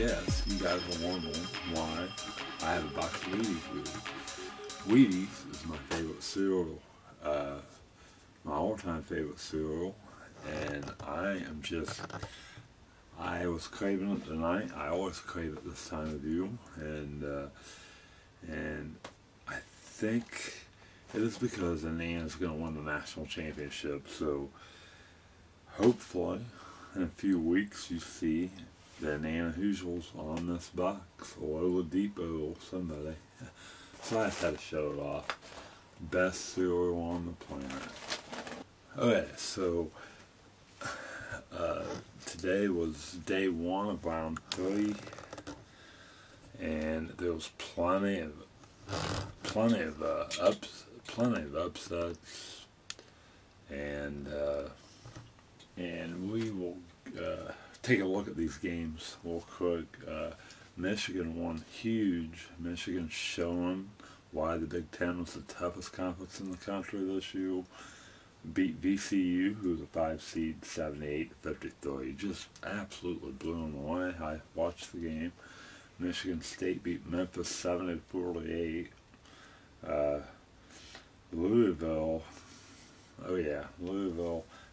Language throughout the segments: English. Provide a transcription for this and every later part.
guess you guys are wondering why I have a box of Wheaties with me. Wheaties is my favorite cereal, my all-time favorite cereal, and I was craving it tonight. I always crave it this time of year, and I think it is because the Nana's going to win the national championship. So hopefully, in a few weeks, you see the Nana Hoosiers on this box, or Oladipo, or somebody. So I just had to show it off. Best cereal on the planet. Okay, so today was day one of round 3, and there was plenty of upsets, and we will take a look at these games real quick. Michigan won huge. Michigan showing why the Big Ten was the toughest conference in the country this year. Beat VCU, who was a 5 seed, 78-53. Just absolutely blew them away. I watched the game. Michigan State beat Memphis 70-48. Louisville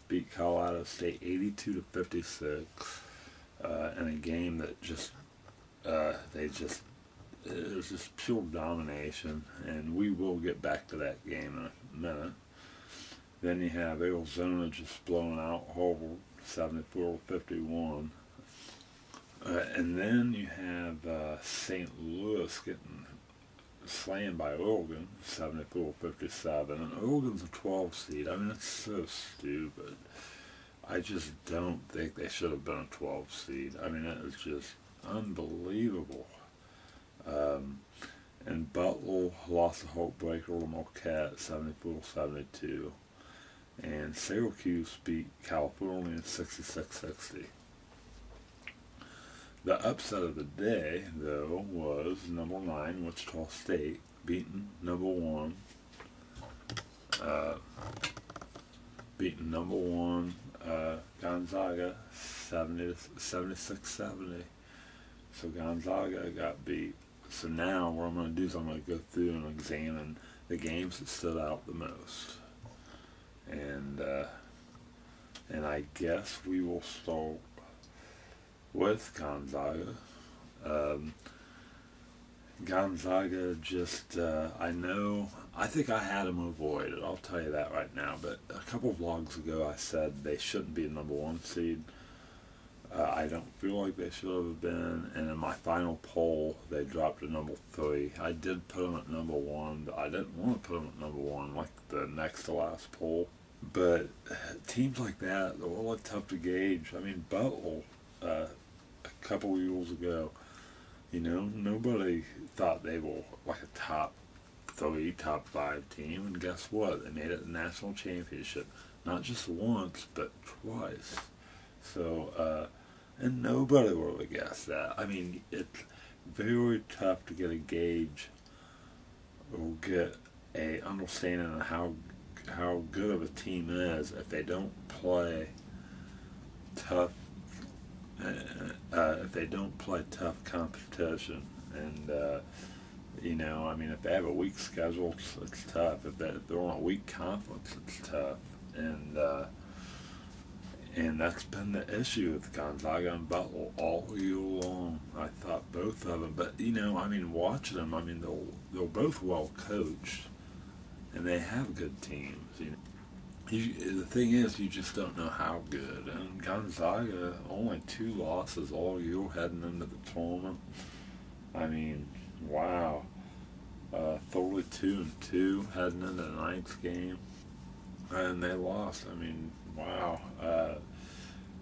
beat Colorado State 82-56 in a game that it was just pure domination, and we will get back to that game in a minute. Then you have Arizona just blowing out Harvard 74-51. And then you have St. Louis getting slammed by Oregon 74-57. And Oregon's a 12 seed. I mean, it's so stupid. I just don't think they should have been a 12 seed. I mean, it was just unbelievable. And Butler lost a heartbreaker to Marquette 74-72. And Syracuse beat California 66-60. The upset of the day, though, was number 9, Wichita State, beating number 1. Gonzaga 76-70. So Gonzaga got beat. So now what I'm going to do is I'm going to go through and examine the games that stood out the most. And I guess we will start with Gonzaga. Gonzaga just, I think I had them avoided, I'll tell you that right now. But a couple of vlogs ago I said they shouldn't be a number 1 seed. I don't feel like they should have been, and in my final poll, they dropped to number 3. I did put them at number 1, but I didn't want to put them at number 1 like the next to last poll. But teams like that, they're really tough to gauge. I mean, Butler, a couple years ago, nobody thought they were like a top 3, top 5 team, and guess what? They made it the national championship, not just once, but twice. So, and nobody really guessed that. I mean, it's very tough to get a gauge or get a understanding of how good of a team is if they don't play tough. If they don't play tough competition, and I mean, if they have a weak schedule, it's tough. If they're on a weak conference, it's tough, and that's been the issue with Gonzaga and Butler all year long. I thought both of them, but I mean, watching them, I mean, they're both well coached, and they have good teams. The thing is, you just don't know how good. And Gonzaga, only 2 losses all year heading into the tournament. I mean, wow. 32-2 heading into the 9th game. And they lost. I mean, wow.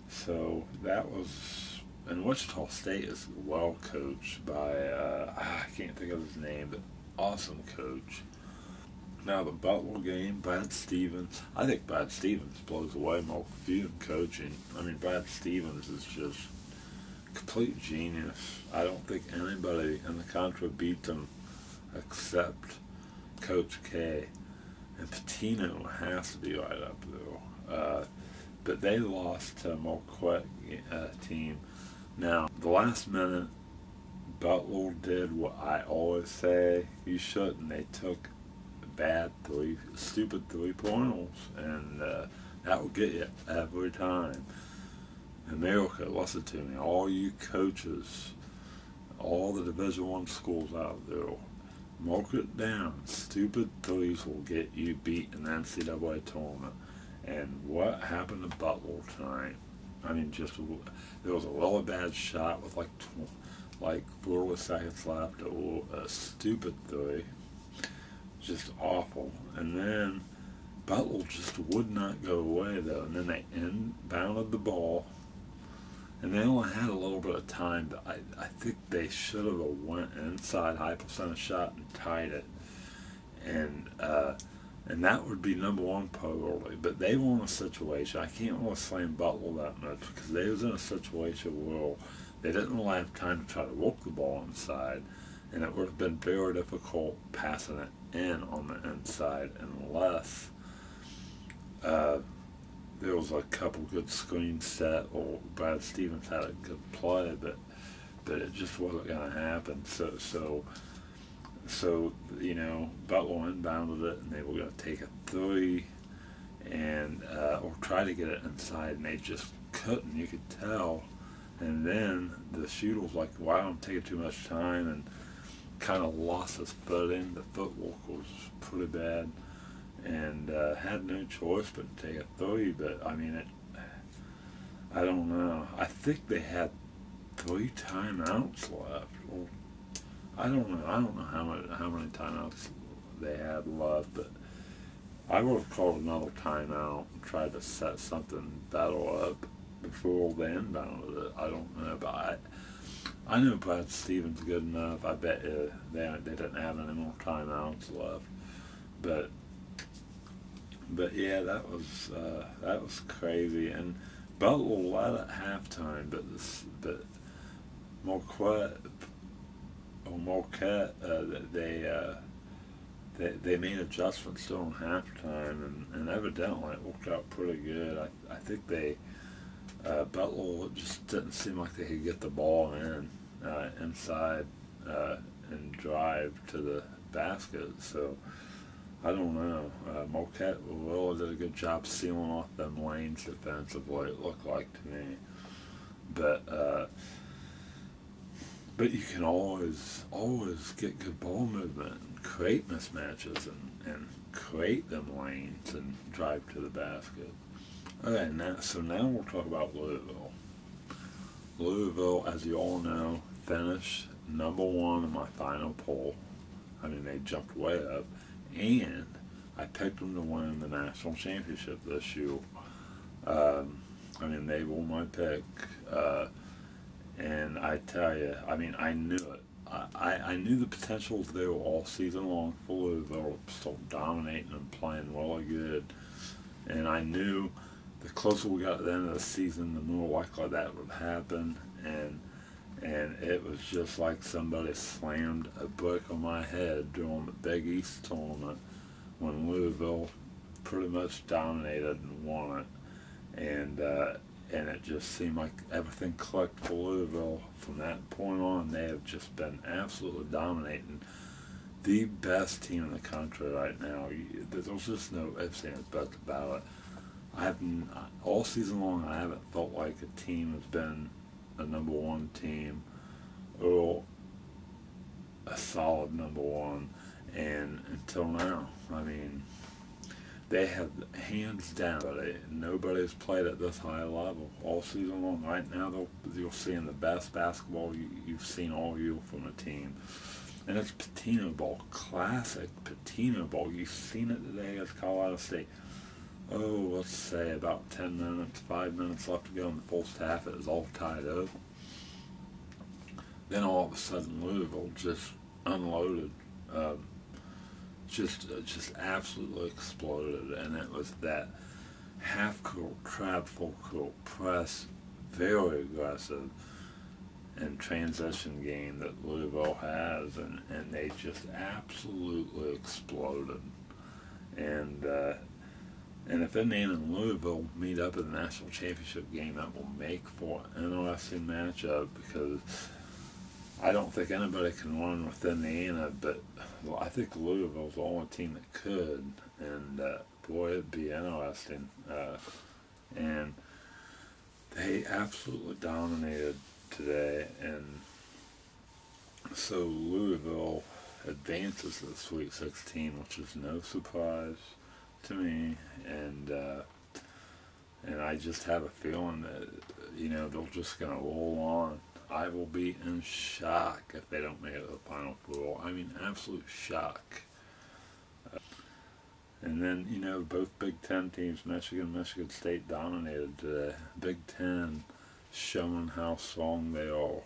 So that was... And Wichita State is well coached by... I can't think of his name, but awesome coach. Now the Butler game, Brad Stevens. I think Brad Stevens blows away Mark Few in coaching. I mean, Brad Stevens is just complete genius. I don't think anybody in the country beats him except Coach K. And Patino has to be right up there. But they lost to a Marquette team. Now, the last minute Butler did what I always say you shouldn't. They took stupid three-pointers, and that will get you every time. America, listen to me, all you coaches, all the Division I schools out there, mark it down. Stupid threes will get you beat in the NCAA tournament. And what happened to Butler tonight? I mean, there was a really bad shot with like 4 seconds left, a stupid three, just awful. And then Butler just would not go away though, and then they inbounded the ball, and they only had a little bit of time, but I think they should have went inside high percentage shot and tied it, and that would be number one probably. But they were in a situation, I can't really slam Butler that much, because they was in a situation where they didn't really have time to try to work the ball inside, and it would have been very difficult passing it in on the inside unless there was a couple good screens set, or Brad Stevens had a good play, but it just wasn't going to happen. So you know, Butler inbounded it, and they were going to take a three, and or try to get it inside, and they just couldn't. You could tell. And then the shooter was like, "Wow, I'm taking too much time," and kind of lost his footing. The footwork was pretty bad, and had no choice but to take a three. But I mean, I don't know. I think they had 3 timeouts left. Or, I don't know. I don't know how many timeouts they had left, but I would have called another timeout and tried to set something better up before they inbounded it. I don't know, but I know Brad Stevens good enough. I bet they didn't have any more timeouts left. But yeah, that was crazy. And Butler led at halftime, but Marquette, they made adjustments during halftime, and evidently it worked out pretty good. I think Butler just didn't seem like they could get the ball inside and drive to the basket. So I don't know. Marquette really did a good job sealing off them lanes defensively, it looked like to me. But you can always get good ball movement and create mismatches and create them lanes and drive to the basket. Okay, now we'll talk about Louisville. Louisville, as you all know, finished number 1 in my final poll. I mean, they jumped way up, and I picked them to win the national championship this year. I mean, they were my pick, and I tell you, I mean, I knew it. I knew the potential was there all season long for Louisville, still dominating and playing really good, and I knew the closer we got to the end of the season, the more likely that would happen, and it was just like somebody slammed a brick on my head during the Big East tournament when Louisville pretty much dominated and won it, and it just seemed like everything clicked for Louisville from that point on. They have just been absolutely dominating, the best team in the country right now. There's just no ifs, ands, buts about it. All season long, I haven't felt like a team has been a number 1 team or a solid number 1, and until now, I mean, they have hands down. Nobody's played at this high level all season long. Right now, you're seeing the best basketball you've seen all year from a team, and it's patina ball, classic patina ball. You've seen it today against Colorado State. Oh, let's say about 5 minutes left to go in the first half. It was all tied up. Then all of a sudden, Louisville just unloaded, just absolutely exploded, and it was that half-court, trap, full-court press, very aggressive, and transition game that Louisville has, and they just absolutely exploded. And if Indiana and Louisville meet up in the national championship game, that will make for an interesting matchup, because I don't think anybody can run with Indiana, but I think Louisville's the only team that could, and boy, it'd be interesting. And they absolutely dominated today, and so Louisville advances to the Sweet 16, which is no surprise to me, and I just have a feeling that they're just gonna roll on. I will be in shock if they don't make it to the Final Four. I mean, absolute shock. And then, both Big Ten teams, Michigan State, dominated today. Big Ten showing how strong they are.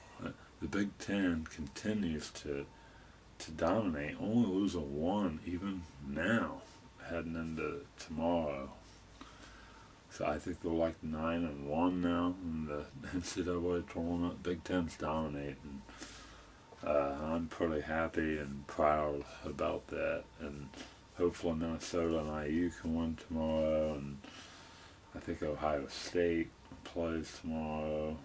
The Big Ten continues to dominate, only losing one even now, heading into tomorrow. So I think they're like 9-1 now in the NCAA tournament. Big Ten's dominating. I'm pretty happy and proud about that, and hopefully Minnesota and IU can win tomorrow, and I think Ohio State plays tomorrow.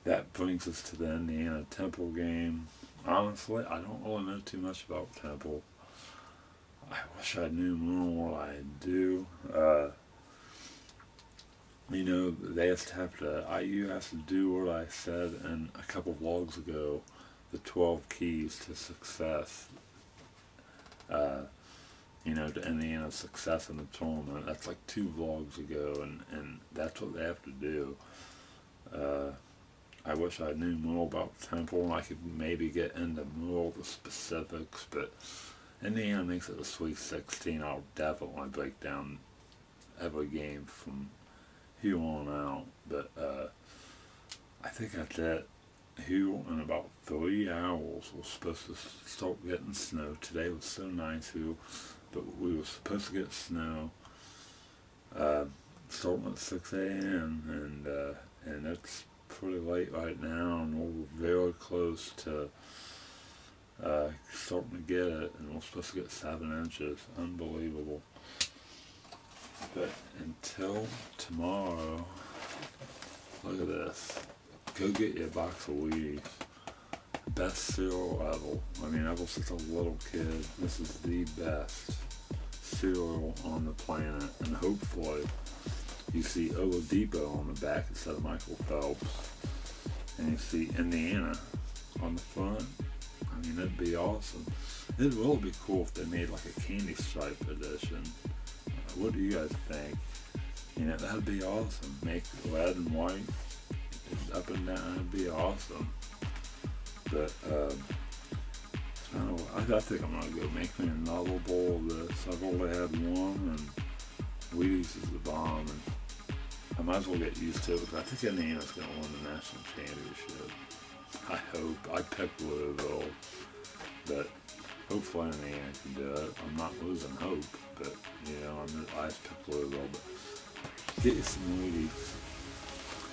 That brings us to the Indiana Temple game. Honestly, I don't really know too much about Temple. I wish I knew more than I do. IU has to do what I said in a couple of vlogs ago, the 12 keys to success. To Indiana's success in the tournament. That's like 2 vlogs ago, and that's what they have to do. I wish I knew more about Temple, and I could maybe get into more of the specifics, but Indiana makes it the Sweet 16. I'll definitely break down every game from here on out, but I think that's it. Here in about 3 hours we're supposed to start getting snow. Today was so nice here, but we were supposed to get snow starting at 6 a.m. and it's pretty late right now, and we're very close to starting to get it, and we're supposed to get 7 inches. Unbelievable. But until tomorrow, look at this. Go get you a box of Wheaties. Best cereal ever. I mean, ever since I was a little kid, this is the best cereal on the planet. And hopefully, you see Oladipo on the back instead of Michael Phelps. And you see Indiana on the front. I mean, that'd be awesome. It'd really be cool if they made like a candy stripe edition. What do you guys think? That'd be awesome. Make red and white up and down. That'd be awesome. But I think I'm gonna go make me another bowl of this. I've only had one, and Wheaties is the bomb, and I might as well get used to it, because I think Indiana's gonna win the national championship. I hope. I picked Louisville, but hopefully Indiana can do it. I'm not losing hope, but I picked Louisville. But get you some Wheaties,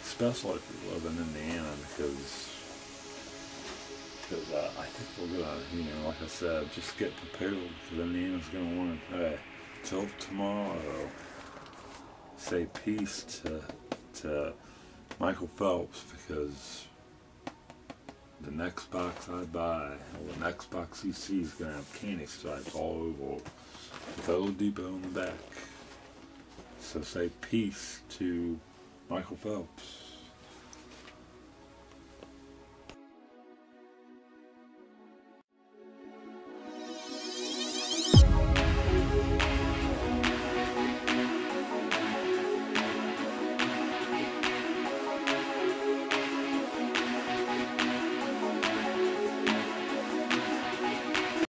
especially if you live in Indiana, because I think we're gonna, like I said, just get prepared, because Indiana's gonna win. Hey, till tomorrow, say peace to Michael Phelps, because the next box I buy, or the next box you see, is going to have candy stripes all over with Oladipo on the back. So say peace to Michael Phelps.